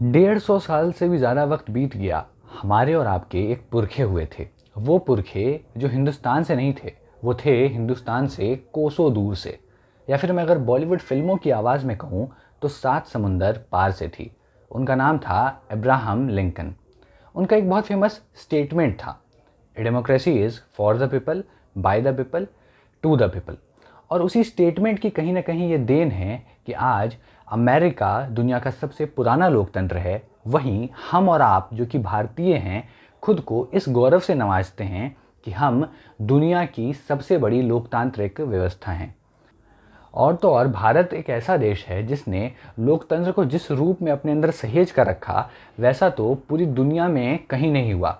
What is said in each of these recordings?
150 साल से भी ज़्यादा वक्त बीत गया। हमारे और आपके एक पुरखे हुए थे। वो पुरखे जो हिंदुस्तान से नहीं थे, वो थे हिंदुस्तान से कोसों दूर से। या फिर मैं अगर बॉलीवुड फिल्मों की आवाज़ में कहूँ तो 7 समुंदर पार से थी। उनका नाम था अब्राहम लिंकन। उनका एक बहुत फेमस स्टेटमेंट था, democracy is for the people, by the people, to the people. और उसी स्टेटमेंट की कहीं ना कहीं ये देन है कि आज अमेरिका दुनिया का सबसे पुराना लोकतंत्र है। वहीं हम और आप जो कि भारतीय हैं, खुद को इस गौरव से नवाजते हैं कि हम दुनिया की सबसे बड़ी लोकतांत्रिक व्यवस्था हैं। और तो और भारत एक ऐसा देश है जिसने लोकतंत्र को जिस रूप में अपने अंदर सहेज कर रखा, वैसा तो पूरी दुनिया में कहीं नहीं हुआ।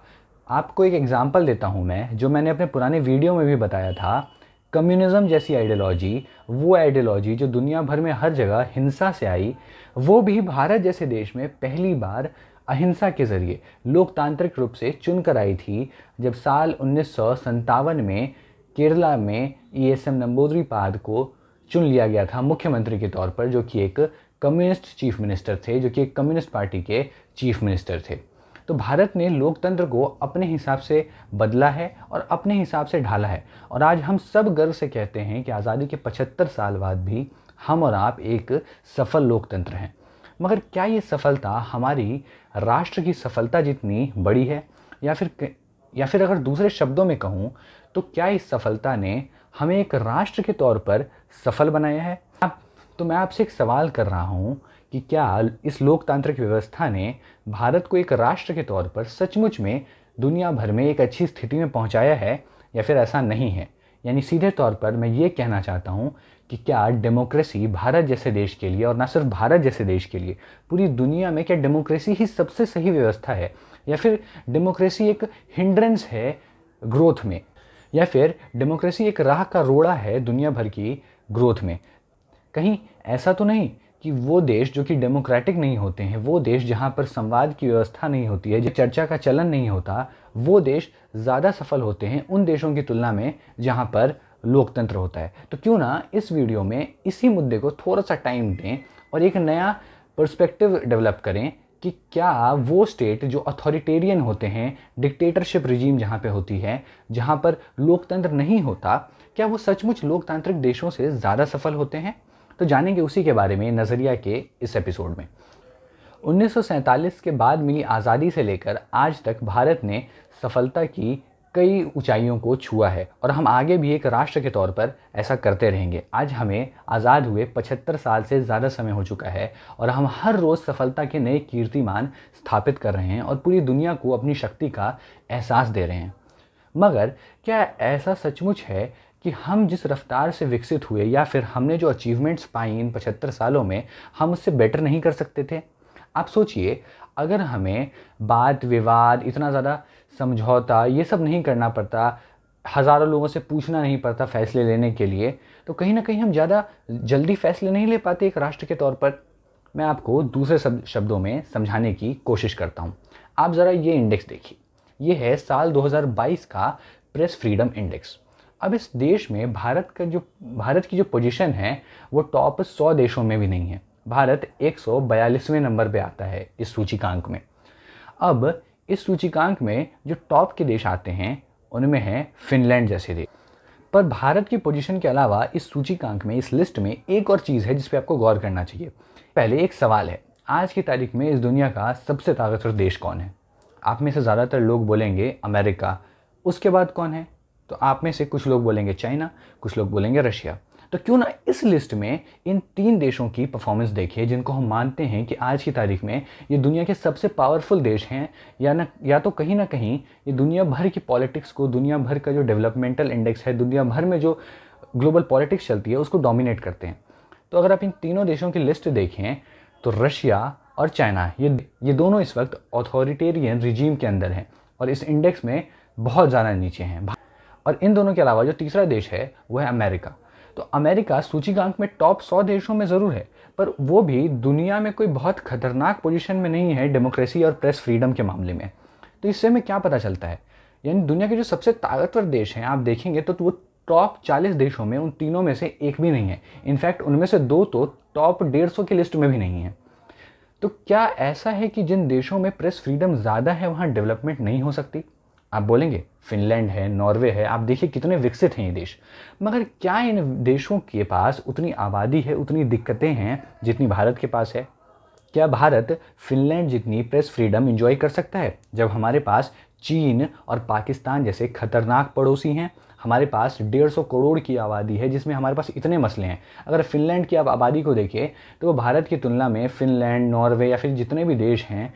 आपको एक एग्जांपल देता हूँ मैं, जो मैंने अपने पुराने वीडियो में भी बताया था। कम्युनिज्म जैसी आइडियोलॉजी, वो आइडियोलॉजी जो दुनिया भर में हर जगह हिंसा से आई, वो भी भारत जैसे देश में पहली बार अहिंसा के ज़रिए लोकतांत्रिक रूप से चुनकर आई थी, जब साल 1957 में केरला में ESM नंबूदरीपाद को चुन लिया गया था मुख्यमंत्री के तौर पर, जो कि एक कम्युनिस्ट चीफ मिनिस्टर थे, जो कि एक कम्युनिस्ट पार्टी के चीफ मिनिस्टर थे। तो भारत ने लोकतंत्र को अपने हिसाब से बदला है और अपने हिसाब से ढाला है। और आज हम सब गर्व से कहते हैं कि आज़ादी के 75 साल बाद भी हम और आप एक सफल लोकतंत्र हैं। मगर क्या ये सफलता हमारी राष्ट्र की सफलता जितनी बड़ी है, या फिर अगर दूसरे शब्दों में कहूँ तो क्या इस सफलता ने हमें एक राष्ट्र के तौर पर सफल बनाया है? तो मैं आपसे एक सवाल कर रहा हूँ कि क्या इस लोकतांत्रिक व्यवस्था ने भारत को एक राष्ट्र के तौर पर सचमुच में दुनिया भर में एक अच्छी स्थिति में पहुँचाया है, या फिर ऐसा नहीं है? यानी सीधे तौर पर मैं ये कहना चाहता हूँ कि क्या डेमोक्रेसी भारत जैसे देश के लिए, और ना सिर्फ भारत जैसे देश के लिए, पूरी दुनिया में क्या डेमोक्रेसी ही सबसे सही व्यवस्था है, या फिर डेमोक्रेसी एक हिंड्रेंस है ग्रोथ में, या फिर डेमोक्रेसी एक राह का रोड़ा है दुनिया भर की ग्रोथ में? कहीं ऐसा तो नहीं कि वो देश जो कि डेमोक्रेटिक नहीं होते हैं, वो देश जहाँ पर संवाद की व्यवस्था नहीं होती है, जो चर्चा का चलन नहीं होता, वो देश ज़्यादा सफल होते हैं उन देशों की तुलना में जहाँ पर लोकतंत्र होता है? तो क्यों ना इस वीडियो में इसी मुद्दे को थोड़ा सा टाइम दें और एक नया पर्सपेक्टिव डेवलप करें कि क्या वो स्टेट जो अथॉरिटेरियन होते हैं, डिक्टेटरशिप रिजीम जहाँ पे होती है, जहाँ पर लोकतंत्र नहीं होता, क्या वो सचमुच लोकतांत्रिक देशों से ज़्यादा सफल होते हैं? तो जानेंगे उसी के बारे में नज़रिया के इस एपिसोड में। 1947 के बाद मिली आज़ादी से लेकर आज तक भारत ने सफलता की कई ऊंचाइयों को छुआ है, और हम आगे भी एक राष्ट्र के तौर पर ऐसा करते रहेंगे। आज हमें आज़ाद हुए 75 साल से ज़्यादा समय हो चुका है, और हम हर रोज़ सफलता के नए कीर्तिमान स्थापित कर रहे हैं और पूरी दुनिया को अपनी शक्ति का एहसास दे रहे हैं। मगर क्या ऐसा सचमुच है कि हम जिस रफ्तार से विकसित हुए, या फिर हमने जो अचीवमेंट्स पाई इन 75 सालों में, हम उससे बेटर नहीं कर सकते थे? आप सोचिए, अगर हमें वाद विवाद, इतना ज़्यादा समझौता, ये सब नहीं करना पड़ता, हज़ारों लोगों से पूछना नहीं पड़ता फैसले लेने के लिए, तो कहीं ना कहीं हम ज़्यादा जल्दी फैसले नहीं ले पाते एक राष्ट्र के तौर पर। मैं आपको दूसरे शब्दों में समझाने की कोशिश करता हूँ। आप ज़रा ये इंडेक्स देखिए, ये है साल 2022 का प्रेस फ्रीडम इंडेक्स। अब इस देश में भारत की जो पोजीशन है, वो टॉप 100 देशों में भी नहीं है। भारत 142वें नंबर पे आता है इस सूचकांक में। अब इस सूचकांक में जो टॉप के देश आते हैं, उनमें है फिनलैंड जैसे देश। पर भारत की पोजीशन के अलावा इस सूचकांक में, इस लिस्ट में एक और चीज़ है जिस पे आपको गौर करना चाहिए। पहले एक सवाल है, आज की तारीख में इस दुनिया का सबसे ताकतवर देश कौन है? आप में से ज़्यादातर लोग बोलेंगे अमेरिका। उसके बाद कौन है? तो आप में से कुछ लोग बोलेंगे चाइना, कुछ लोग बोलेंगे रशिया। तो क्यों ना इस लिस्ट में इन 3 देशों की परफॉर्मेंस देखिए, जिनको हम मानते हैं कि आज की तारीख में ये दुनिया के सबसे पावरफुल देश हैं, या तो कहीं ना कहीं ये दुनिया भर की पॉलिटिक्स को, दुनिया भर का जो डेवलपमेंटल इंडेक्स है, दुनिया भर में जो ग्लोबल पॉलिटिक्स चलती है, उसको डोमिनेट करते हैं। तो अगर आप इन तीनों देशों की लिस्ट देखें तो रशिया और चाइना, ये दोनों इस वक्त ऑथोरिटेरियन रिजीम के अंदर हैं और इस इंडेक्स में बहुत ज़्यादा नीचे हैं। और इन दोनों के अलावा जो तीसरा देश है वो है अमेरिका। तो अमेरिका सूचकांक में टॉप 100 देशों में ज़रूर है, पर वो भी दुनिया में कोई बहुत खतरनाक पोजीशन में नहीं है डेमोक्रेसी और प्रेस फ्रीडम के मामले में। तो इससे हमें क्या पता चलता है? यानी दुनिया के जो सबसे ताकतवर देश हैं, आप देखेंगे तो वो टॉप 40 देशों में उन तीनों में से एक भी नहीं है। इनफैक्ट उनमें से 2 तो टॉप 150 की लिस्ट में भी नहीं है। तो क्या ऐसा है कि जिन देशों में प्रेस फ्रीडम ज़्यादा है वहाँ डेवलपमेंट नहीं हो सकती? आप बोलेंगे फिनलैंड है, नॉर्वे है, आप देखिए कितने विकसित हैं ये देश। मगर क्या इन देशों के पास उतनी आबादी है, उतनी दिक्कतें हैं जितनी भारत के पास है? क्या भारत फिनलैंड जितनी प्रेस फ्रीडम एंजॉय कर सकता है जब हमारे पास चीन और पाकिस्तान जैसे खतरनाक पड़ोसी हैं? हमारे पास 150 करोड़ की आबादी है जिसमें हमारे पास इतने मसले हैं। अगर फिनलैंड की आप आबादी को देखें तो वो भारत की तुलना में, फिनलैंड, नॉर्वे या फिर जितने भी देश हैं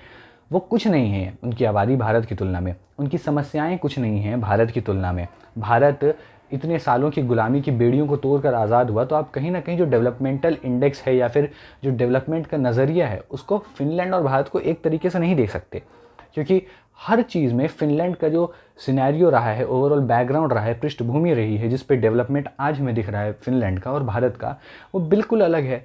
वो कुछ नहीं है उनकी आबादी भारत की तुलना में। उनकी समस्याएं कुछ नहीं हैं भारत की तुलना में। भारत इतने सालों की गुलामी की बेड़ियों को तोड़कर आज़ाद हुआ, तो आप कहीं ना कहीं जो डेवलपमेंटल इंडेक्स है या फिर जो डेवलपमेंट का नज़रिया है उसको फिनलैंड और भारत को एक तरीके से नहीं देख सकते, क्योंकि हर चीज़ में फिनलैंड का जो सिनेरियो रहा है, ओवरऑल बैकग्राउंड रहा है, पृष्ठभूमि रही है जिस पे डेवलपमेंट आज हमें दिख रहा है फिनलैंड का और भारत का, वो बिल्कुल अलग है।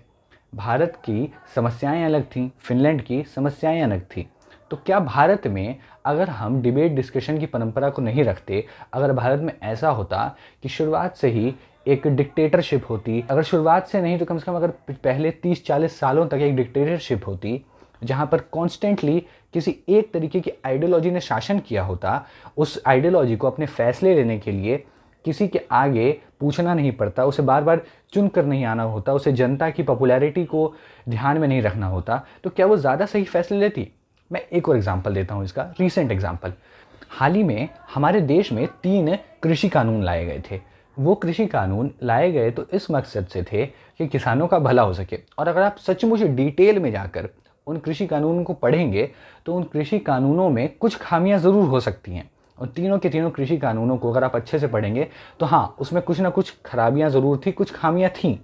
भारत की समस्याएं अलग थीं, फिनलैंड की समस्याएं अलग थीं। तो क्या भारत में अगर हम डिबेट डिस्कशन की परंपरा को नहीं रखते, अगर भारत में ऐसा होता कि शुरुआत से ही एक डिक्टेटरशिप होती, अगर शुरुआत से नहीं तो कम से कम अगर पहले 30-40 सालों तक एक डिक्टेटरशिप होती जहाँ पर कॉन्स्टेंटली किसी एक तरीके की आइडियोलॉजी ने शासन किया होता, उस आइडियोलॉजी को अपने फैसले लेने के लिए किसी के आगे पूछना नहीं पड़ता, उसे बार बार चुन कर नहीं आना होता, उसे जनता की पॉपुलैरिटी को ध्यान में नहीं रखना होता, तो क्या वो ज़्यादा सही फैसले लेती? मैं एक और एग्जांपल देता हूँ इसका, रीसेंट एग्जांपल। हाल ही में हमारे देश में 3 कृषि कानून लाए गए थे। वो कृषि कानून लाए गए तो इस मकसद से थे कि किसानों का भला हो सके। और अगर आप सचमुच डिटेल में जाकर उन कृषि कानूनों को पढ़ेंगे तो उन कृषि कानूनों में कुछ खामियां ज़रूर हो सकती हैं। और तीनों के तीनों कृषि कानूनों को अगर आप अच्छे से पढ़ेंगे तो हाँ, उसमें कुछ ना कुछ खराबियां ज़रूर थी, कुछ खामियां थीं,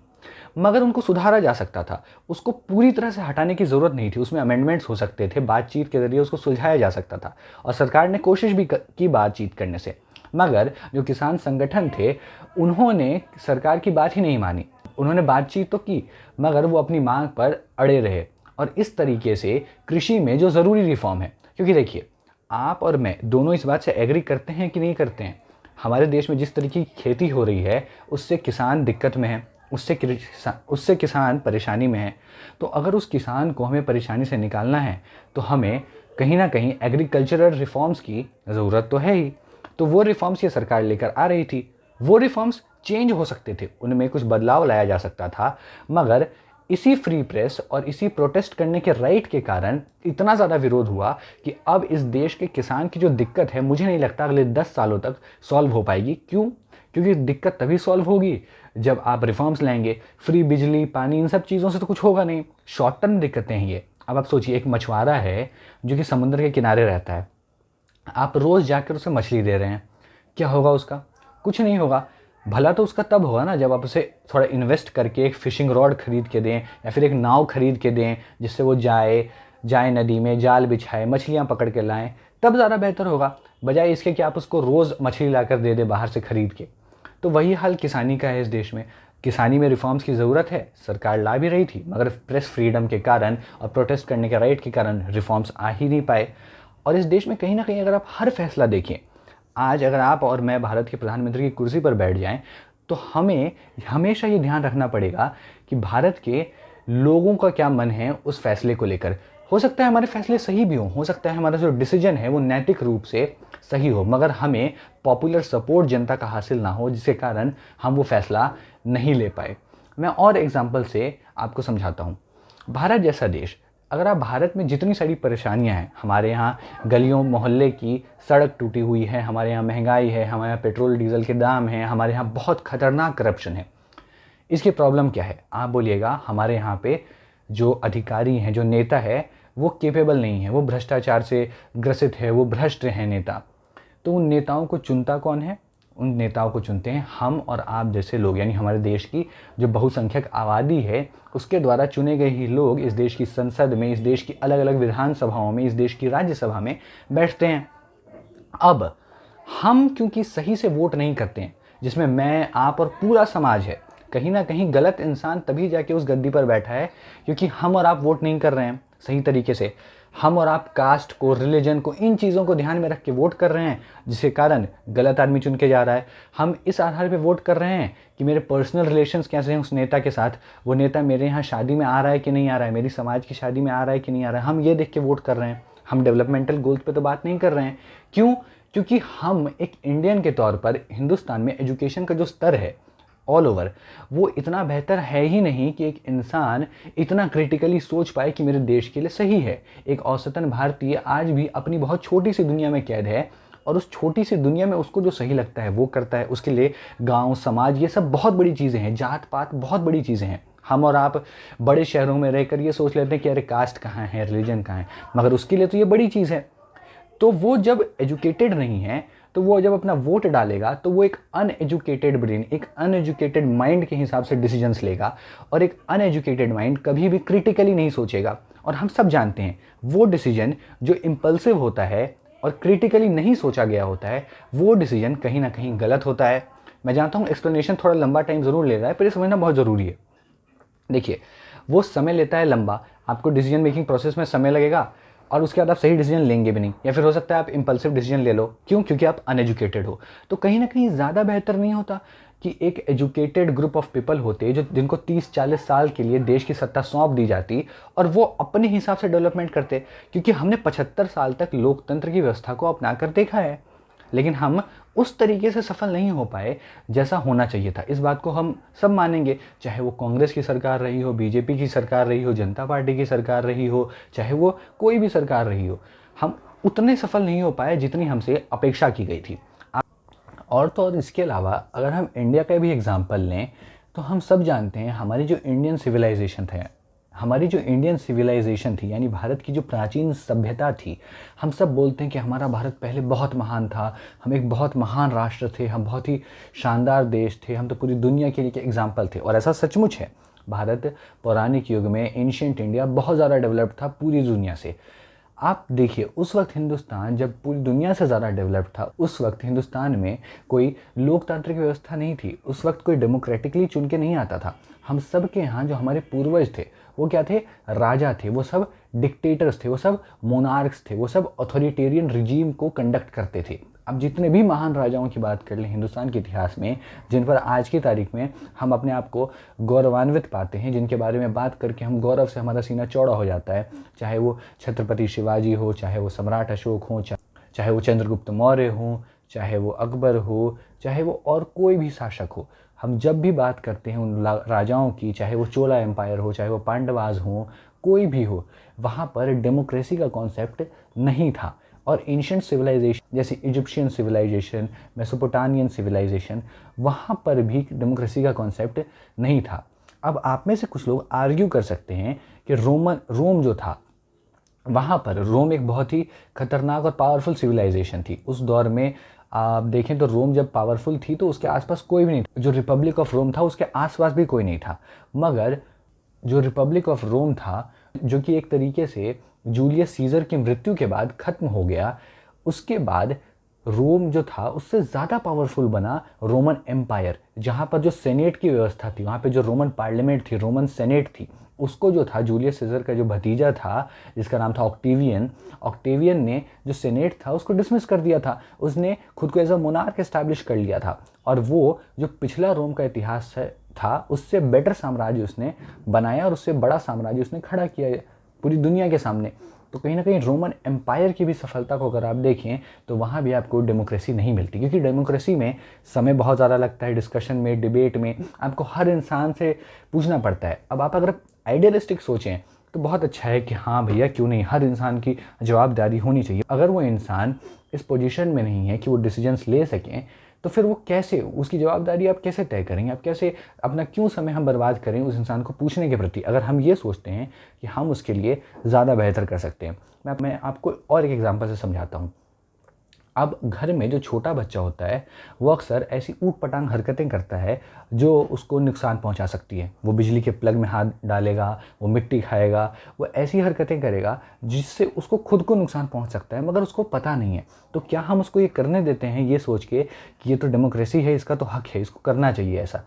मगर उनको सुधारा जा सकता था। उसको पूरी तरह से हटाने की ज़रूरत नहीं थी, उसमें अमेंडमेंट्स हो सकते थे, बातचीत के ज़रिए उसको सुलझाया जा सकता था और सरकार ने कोशिश भी की बातचीत करने से। मगर जो किसान संगठन थे उन्होंने सरकार की बात ही नहीं मानी। उन्होंने बातचीत तो की मगर वो अपनी मांग पर अड़े रहे। और इस तरीके से कृषि में जो ज़रूरी रिफॉर्म है, क्योंकि देखिए आप और मैं दोनों इस बात से एग्री करते हैं कि नहीं करते हैं, हमारे देश में जिस तरीके की खेती हो रही है उससे किसान दिक्कत में है, उससे किसान परेशानी में है। तो अगर उस किसान को हमें परेशानी से निकालना है तो हमें कहीं ना कहीं एग्रीकल्चरल रिफॉर्म्स की ज़रूरत तो है ही। तो वो रिफॉर्म्स ये सरकार लेकर आ रही थी। वो रिफॉर्म्स चेंज हो सकते थे, उनमें कुछ बदलाव लाया जा सकता था, मगर इसी फ्री प्रेस और इसी प्रोटेस्ट करने के राइट के कारण इतना ज़्यादा विरोध हुआ कि अब इस देश के किसान की जो दिक्कत है मुझे नहीं लगता अगले 10 सालों तक सॉल्व हो पाएगी। क्यों? क्योंकि दिक्कत तभी सॉल्व होगी जब आप रिफॉर्म्स लाएंगे। फ्री बिजली, पानी, इन सब चीज़ों से तो कुछ होगा नहीं, शॉर्ट टर्म दिक्कतें हैं ये। अब आप सोचिए, एक मछुआरा है जो कि समुद्र के किनारे रहता है, आप रोज़ जाकर उसे मछली दे रहे हैं, क्या होगा उसका? कुछ नहीं होगा। भला तो उसका तब होगा ना जब आप उसे थोड़ा इन्वेस्ट करके एक फ़िशिंग रॉड खरीद के दें या फिर एक नाव खरीद के दें जिससे वो जाए नदी में, जाल बिछाए, मछलियाँ पकड़ के लाएं, तब ज़्यादा बेहतर होगा, बजाय इसके कि आप उसको रोज़ मछली ला कर दे दें बाहर से ख़रीद के। तो वही हाल किसानी का है इस देश में। किसानी में रिफॉर्म्स की ज़रूरत है, सरकार ला भी रही थी, मगर प्रेस फ्रीडम के कारण और प्रोटेस्ट करने के राइट के कारण रिफॉर्म्स आ ही नहीं पाए। और इस देश में कहीं ना कहीं अगर आप हर फैसला देखें, आज अगर आप और मैं भारत के प्रधानमंत्री की कुर्सी पर बैठ जाएं तो हमें हमेशा ये ध्यान रखना पड़ेगा कि भारत के लोगों का क्या मन है उस फैसले को लेकर। हो सकता है हमारे फैसले सही भी हो सकता है हमारा जो डिसीजन है वो नैतिक रूप से सही हो, मगर हमें पॉपुलर सपोर्ट जनता का हासिल ना हो जिसके कारण हम वो फैसला नहीं ले पाए। मैं और एग्जांपल से आपको समझाता हूँ। भारत जैसा देश, अगर आप भारत में जितनी सारी परेशानियां हैं, हमारे यहाँ गलियों मोहल्ले की सड़क टूटी हुई है, हमारे यहाँ महंगाई है, हमारे यहाँ पेट्रोल डीजल के दाम हैं, हमारे यहाँ बहुत खतरनाक करप्शन है, इसकी प्रॉब्लम क्या है? आप बोलिएगा हमारे यहाँ पे जो अधिकारी हैं, जो नेता है वो केपेबल नहीं है, वो भ्रष्टाचार से ग्रसित है, वो भ्रष्ट हैं नेता। तो उन नेताओं को चुनता कौन है? उन नेताओं को चुनते हैं हम और आप जैसे लोग, यानी हमारे देश की जो बहुसंख्यक आबादी है उसके द्वारा चुने गए ही लोग इस देश की संसद में, इस देश की अलग अलग विधानसभाओं में, इस देश की राज्यसभा में बैठते हैं। अब हम क्योंकि सही से वोट नहीं करते हैं, जिसमें मैं, आप और पूरा समाज है, कहीं ना कहीं गलत इंसान तभी जाके उस गद्दी पर बैठा है क्योंकि हम और आप वोट नहीं कर रहे हैं। सही तरीके से। हम और आप कास्ट को, रिलीजन को, इन चीज़ों को ध्यान में रख के वोट कर रहे हैं, जिसके कारण गलत आदमी चुन के जा रहा है। हम इस आधार पे वोट कर रहे हैं कि मेरे पर्सनल रिलेशंस कैसे हैं उस नेता के साथ, वो नेता मेरे यहाँ शादी में आ रहा है कि नहीं आ रहा है, मेरी समाज की शादी में आ रहा है कि नहीं आ रहा है, हम ये देख के वोट कर रहे हैं। हम डेवलपमेंटल गोल्स पे तो बात नहीं कर रहे हैं। क्यों? क्योंकि हम एक इंडियन के तौर पर हिंदुस्तान में एजुकेशन का जो स्तर है ऑल ओवर, वो इतना बेहतर है ही नहीं कि एक इंसान इतना क्रिटिकली सोच पाए कि मेरे देश के लिए सही है। एक औसतन भारतीय आज भी अपनी बहुत छोटी सी दुनिया में कैद है, और उस छोटी सी दुनिया में उसको जो सही लगता है वो करता है। उसके लिए गांव, समाज, ये सब बहुत बड़ी चीज़ें हैं, जात पात बहुत बड़ी चीज़ें हैं। हम और आप बड़े शहरों में रहकर ये सोच लेते हैं कि अरे कास्ट कहाँ है, रिलीजन कहाँ है, मगर उसके लिए तो ये बड़ी चीज़ है। तो वो जब एजुकेटेड नहीं है, तो वो जब अपना वोट डालेगा तो वो एक अनएजुकेटेड ब्रेन, एक अनएजुकेटेड माइंड के हिसाब से डिसीजंस लेगा, और एक अनएजुकेटेड माइंड कभी भी क्रिटिकली नहीं सोचेगा। और हम सब जानते हैं वो डिसीजन जो इम्पल्सिव होता है और क्रिटिकली नहीं सोचा गया होता है, वो डिसीजन कहीं ना कहीं गलत होता है। मैं जानता हूँ एक्सप्लेनेशन थोड़ा लंबा टाइम ज़रूर ले रहा है, पर ये समझना बहुत ज़रूरी है। देखिए, वो समय लेता है लंबा, आपको डिसीजन मेकिंग प्रोसेस में समय लगेगा, और उसके बाद आप सही डिसीजन लेंगे भी नहीं, या फिर हो सकता है आप इंपल्सिव डिसीजन ले लो। क्यों? क्योंकि आप अनएजुकेटेड हो। तो कहीं ना कहीं ज़्यादा बेहतर नहीं होता कि एक एजुकेटेड ग्रुप ऑफ पीपल होते जो जिनको 30-40 साल के लिए देश की सत्ता सौंप दी जाती, और वो अपने हिसाब से डेवलपमेंट करते। क्योंकि हमने 75 साल तक लोकतंत्र की व्यवस्था को अपना कर देखा है, लेकिन हम उस तरीके से सफल नहीं हो पाए जैसा होना चाहिए था। इस बात को हम सब मानेंगे, चाहे वो कांग्रेस की सरकार रही हो, बीजेपी की सरकार रही हो, जनता पार्टी की सरकार रही हो, चाहे वो कोई भी सरकार रही हो, हम उतने सफल नहीं हो पाए जितनी हमसे अपेक्षा की गई थी। और तो और इसके अलावा अगर हम इंडिया का भी एग्जाम्पल लें, तो हम सब जानते हैं हमारी जो इंडियन सिविलाइजेशन थी, यानी भारत की जो प्राचीन सभ्यता थी, हम सब बोलते हैं कि हमारा भारत पहले बहुत महान था, हम एक बहुत महान राष्ट्र थे, हम बहुत ही शानदार देश थे, हम तो पूरी दुनिया के लिए एक एग्जाम्पल थे। और ऐसा सचमुच है। भारत पौराणिक युग में, एंशिएंट इंडिया बहुत ज़्यादा डेवलप्ड था पूरी दुनिया से। आप देखिए, उस वक्त हिंदुस्तान जब पूरी दुनिया से ज़्यादा डेवलप्ड था, उस वक्त हिंदुस्तान में कोई लोकतांत्रिक व्यवस्था नहीं थी, उस वक्त कोई डेमोक्रेटिकली चुन के नहीं आता था। हम सब के यहाँ जो हमारे पूर्वज थे वो क्या थे? राजा थे। वो सब डिक्टेटर्स थे, वो सब मोनार्क्स थे, वो सब अथॉरिटेरियन रिजीम को कंडक्ट करते थे। अब जितने भी महान राजाओं की बात कर लें हिंदुस्तान के इतिहास में, जिन पर आज की तारीख में हम अपने आप को गौरवान्वित पाते हैं, जिनके बारे में बात करके हम गौरव से हमारा सीना चौड़ा हो जाता है, चाहे वो छत्रपति शिवाजी हो, चाहे वो सम्राट अशोक हो, चाहे वो चंद्रगुप्त मौर्य हो, चाहे वो अकबर हो, चाहे वो और कोई भी शासक हो, हम जब भी बात करते हैं उन राजाओं की, चाहे वो चोला एम्पायर हो, चाहे वो पांडवाज हो, कोई भी हो, वहाँ पर डेमोक्रेसी का कॉन्सेप्ट नहीं था। और एंशिएंट सिविलाइजेशन जैसे इजिप्शियन सिविलाइजेशन, मेसोपोटामियन सिविलाइजेशन, वहाँ पर भी डेमोक्रेसी का कॉन्सेप्ट नहीं था। अब आप में से कुछ लोग आर्ग्यू कर सकते हैं कि रोम जो था, वहाँ पर रोम एक बहुत ही खतरनाक और पावरफुल सिविलाइजेशन थी। उस दौर में आप देखें तो रोम जब पावरफुल थी तो उसके आसपास कोई भी नहीं था। जो रिपब्लिक ऑफ रोम था उसके आसपास भी कोई नहीं था। मगर जो रिपब्लिक ऑफ रोम था, जो कि एक तरीके से जूलियस सीजर की मृत्यु के बाद खत्म हो गया, उसके बाद रोम जो था उससे ज़्यादा पावरफुल बना रोमन एम्पायर, जहाँ पर जो सेनेट की व्यवस्था थी, वहाँ पे जो रोमन पार्लियामेंट थी, रोमन सेनेट थी, उसको जो था जूलियस सीजर का जो भतीजा था जिसका नाम था ऑक्टेवियन ने जो सेनेट था उसको डिसमिस कर दिया था। उसने खुद को एज अ मोनार्क एस्टैब्लिश कर लिया था, और वो जो पिछला रोम का इतिहास था उससे बेटर साम्राज्य उसने बनाया, और उससे बड़ा साम्राज्य उसने खड़ा किया पूरी दुनिया के सामने। तो कहीं ना कहीं रोमन एम्पायर की भी सफलता को अगर आप देखें तो वहाँ भी आपको डेमोक्रेसी नहीं मिलती, क्योंकि डेमोक्रेसी में समय बहुत ज़्यादा लगता है, डिस्कशन में, डिबेट में आपको हर इंसान से पूछना पड़ता है। अब आप अगर आइडियलिस्टिक सोचें तो बहुत अच्छा है कि हाँ भैया क्यों नहीं, हर इंसान की जवाबदारी होनी चाहिए। अगर वो इंसान इस पोजीशन में नहीं है कि वो डिसीजंस ले सकें, तो फिर वो कैसे, उसकी जवाबदारी आप कैसे तय करेंगे? आप कैसे, अपना क्यों समय हम बर्बाद करें उस इंसान को पूछने के प्रति, अगर हम ये सोचते हैं कि हम उसके लिए ज़्यादा बेहतर कर सकते हैं। मैं आपको और एक एग्जांपल से समझाता हूँ। अब घर में जो छोटा बच्चा होता है वो अक्सर ऐसी ऊट पटांग हरकतें करता है जो उसको नुकसान पहुंचा सकती है। वो बिजली के प्लग में हाथ डालेगा, वो मिट्टी खाएगा, वो ऐसी हरकतें करेगा जिससे उसको खुद को नुकसान पहुंच सकता है, मगर उसको पता नहीं है। तो क्या हम उसको ये करने देते हैं ये सोच के कि ये तो डेमोक्रेसी है, इसका तो हक है, इसको करना चाहिए ऐसा?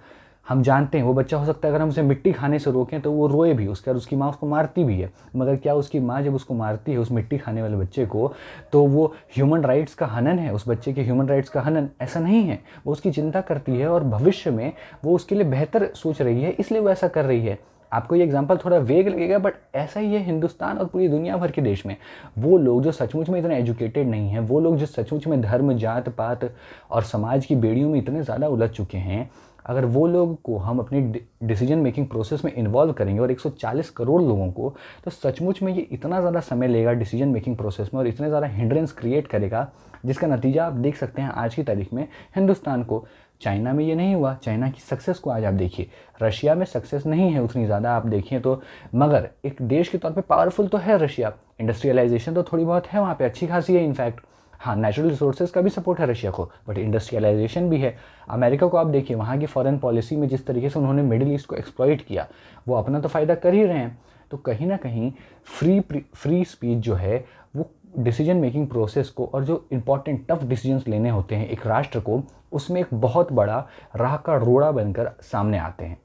हम जानते हैं वो बच्चा हो सकता है अगर हम उसे मिट्टी खाने से रोकें तो वो रोए भी, उसकी माँ उसको मारती भी है, मगर क्या उसकी माँ जब उसको मारती है उस मिट्टी खाने वाले बच्चे को, तो वो ह्यूमन राइट्स का हनन है, उस बच्चे के ह्यूमन राइट्स का हनन? ऐसा नहीं है। वो उसकी चिंता करती है और भविष्य में वो उसके लिए बेहतर सोच रही है, इसलिए वो ऐसा कर रही है। आपको ये एग्जांपल थोड़ा वेग लगेगा, बट ऐसा ही है हिंदुस्तान और पूरी दुनिया भर के देश में। वो लोग जो सचमुच में इतने एजुकेटेड नहीं हैं, वो लोग जो सचमुच में धर्म, जात पात और समाज की बेड़ियों में इतने ज़्यादा उलझ चुके हैं, अगर वो लोग को हम अपनी डिसीजन मेकिंग प्रोसेस में इन्वॉल्व करेंगे, और 140 करोड़ लोगों को, तो सचमुच में ये इतना ज़्यादा समय लेगा डिसीजन मेकिंग प्रोसेस में और इतने ज़्यादा हिंड्रेंस क्रिएट करेगा, जिसका नतीजा आप देख सकते हैं आज की तारीख में हिंदुस्तान को। चाइना में ये नहीं हुआ, चाइना की सक्सेस को आज आप देखिए, रशिया में सक्सेस नहीं है उतनी ज़्यादा आप देखिए तो, मगर एक देश के तौर पे पावरफुल तो है रशिया, इंडस्ट्रियलाइजेशन तो थोड़ी बहुत है वहाँ पे, अच्छी खासी है इनफैक्ट। हाँ, नेचुरल रिसोर्सेज का भी सपोर्ट है रशिया को, बट इंडस्ट्रियलाइजेशन भी है। अमेरिका को आप देखिए, वहाँ की फॉरेन पॉलिसी में जिस तरीके से उन्होंने मिडिल ईस्ट को एक्सप्लॉइट किया, वो अपना तो फ़ायदा कर ही रहे हैं। तो कहीं ना कहीं फ्री स्पीच जो है वो डिसीजन मेकिंग प्रोसेस को, और जो इंपॉर्टेंट टफ डिसीजंस लेने होते हैं एक राष्ट्र को, उसमें एक बहुत बड़ा राह का रोड़ा बनकर सामने आते हैं।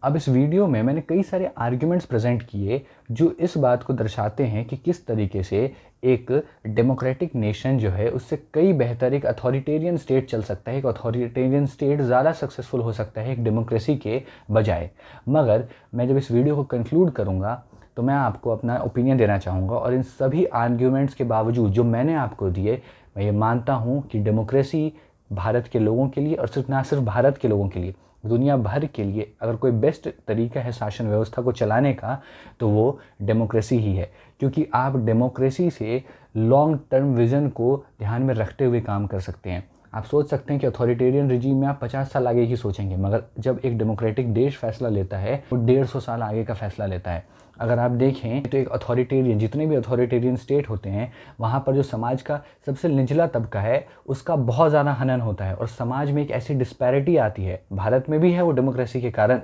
अब इस वीडियो में मैंने कई सारे आर्ग्यूमेंट्स प्रेजेंट किए जो इस बात को दर्शाते हैं कि किस तरीके से एक डेमोक्रेटिक नेशन जो है उससे कई बेहतर एक अथॉरिटेरियन स्टेट चल सकता है, एक अथॉरिटेरियन स्टेट ज़्यादा सक्सेसफुल हो सकता है एक डेमोक्रेसी के बजाय। मगर मैं जब इस वीडियो को कंक्लूड करूँगा तो मैं आपको अपना ओपिनियन देना चाहूँगा, और इन सभी आर्ग्यूमेंट्स के बावजूद जो मैंने आपको दिए, मैं ये मानता हूँ कि डेमोक्रेसी भारत के लोगों के लिए, और ना सिर्फ भारत के लोगों के लिए, दुनिया भर के लिए अगर कोई बेस्ट तरीका है शासन व्यवस्था को चलाने का, तो वो डेमोक्रेसी ही है। क्योंकि आप डेमोक्रेसी से लॉन्ग टर्म विज़न को ध्यान में रखते हुए काम कर सकते हैं। आप सोच सकते हैं कि अथॉरिटेरियन रिजीम में आप 50 साल आगे ही सोचेंगे, मगर जब एक डेमोक्रेटिक देश फैसला लेता है वो 150 साल आगे का फैसला लेता है। अगर आप देखें तो एक अथॉरिटेरियन, जितने भी अथॉरिटेरियन स्टेट होते हैं, वहाँ पर जो समाज का सबसे निचला तबका है उसका बहुत ज़्यादा हनन होता है, और समाज में एक ऐसी डिस्पैरिटी आती है। भारत में भी है वो डेमोक्रेसी के कारण,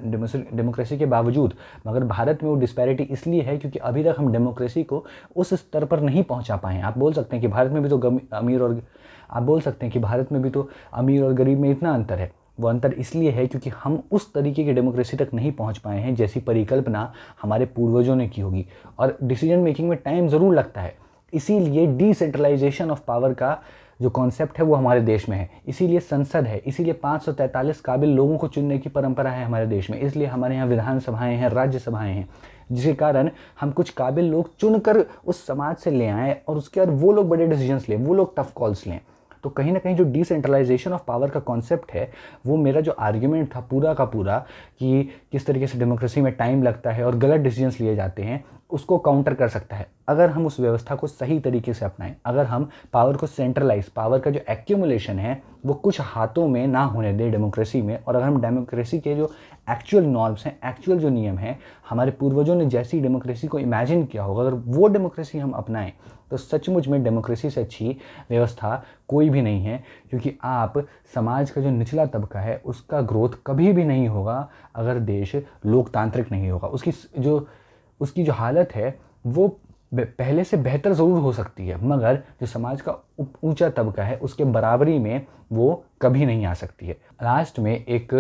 डेमोक्रेसी के बावजूद, मगर भारत में वो डिस्पैरिटी इसलिए है क्योंकि अभी तक हम डेमोक्रेसी को उस स्तर पर नहीं पहुँचा पाए हैं। आप बोल सकते हैं कि भारत में भी तो अमीर और गरीब में इतना अंतर है। वो अंतर इसलिए है क्योंकि हम उस तरीके की डेमोक्रेसी तक नहीं पहुंच पाए हैं जैसी परिकल्पना हमारे पूर्वजों ने की होगी, और डिसीजन मेकिंग में टाइम ज़रूर लगता है। इसीलिए डिसेंट्रलाइजेशन ऑफ पावर का जो कॉन्सेप्ट है वो हमारे देश में है, इसीलिए संसद है, इसीलिए 543 काबिल लोगों को चुनने की परंपरा है हमारे देश में, इसलिए हमारे यहाँ विधानसभाएँ हैं, राज्यसभाएँ हैं, जिसके कारण हम कुछ काबिल लोग चुनकर उस समाज से ले आएँ और उसके बाद वो लोग बड़े डिसीजंस लें, वो लोग टफ कॉल्स लें। तो कहीं ना कहीं जो डिसेंट्रलाइजेशन ऑफ पावर का कॉन्सेप्ट है, वो मेरा जो आर्ग्यूमेंट था पूरा का पूरा कि किस तरीके से डेमोक्रेसी में टाइम लगता है और गलत डिसीजंस लिए जाते हैं, उसको काउंटर कर सकता है अगर हम उस व्यवस्था को सही तरीके से अपनाएं। अगर हम पावर को सेंट्रलाइज, पावर का जो एक्यूमुलेशन है वो कुछ हाथों में ना होने दें डेमोक्रेसी में, और अगर हम डेमोक्रेसी के जो एक्चुअल नॉर्म्स हैं, एक्चुअल जो नियम हैं, हमारे पूर्वजों ने जैसी डेमोक्रेसी को इमेजिन किया होगा, अगर वो डेमोक्रेसी हम अपनाएं, तो सचमुच में डेमोक्रेसी से अच्छी व्यवस्था कोई भी नहीं है। क्योंकि आप समाज का जो निचला तबका है उसका ग्रोथ कभी भी नहीं होगा अगर देश लोकतांत्रिक नहीं होगा। उसकी जो हालत है वो पहले से बेहतर ज़रूर हो सकती है, मगर जो समाज का ऊंचा तबका है उसके बराबरी में वो कभी नहीं आ सकती है। लास्ट में एक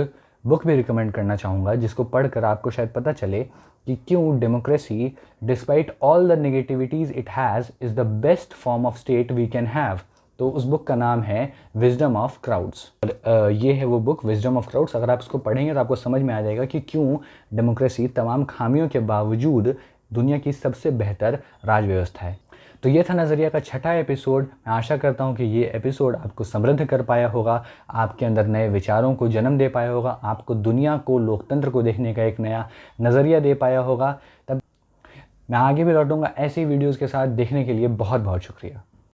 बुक भी रिकमेंड करना चाहूँगा जिसको पढ़कर आपको शायद पता चले कि क्यों democracy, despite all the negativities it has, is the best form of state we can have. तो उस बुक का नाम है विजडम ऑफ क्राउड्स। ये है वो बुक, विजडम ऑफ क्राउड्स। अगर आप इसको पढ़ेंगे तो आपको समझ में आ जाएगा कि क्यों डेमोक्रेसी तमाम खामियों के बावजूद दुनिया की सबसे बेहतर राज व्यवस्था है। तो ये था नज़रिया का 6ठा एपिसोड। मैं आशा करता हूँ कि ये एपिसोड आपको समृद्ध कर पाया होगा, आपके अंदर नए विचारों को जन्म दे पाया होगा, आपको दुनिया को, लोकतंत्र को देखने का एक नया नज़रिया दे पाया होगा। तब मैं आगे भी लौटूंगा ऐसी वीडियोज़ के साथ। देखने के लिए बहुत बहुत शुक्रिया।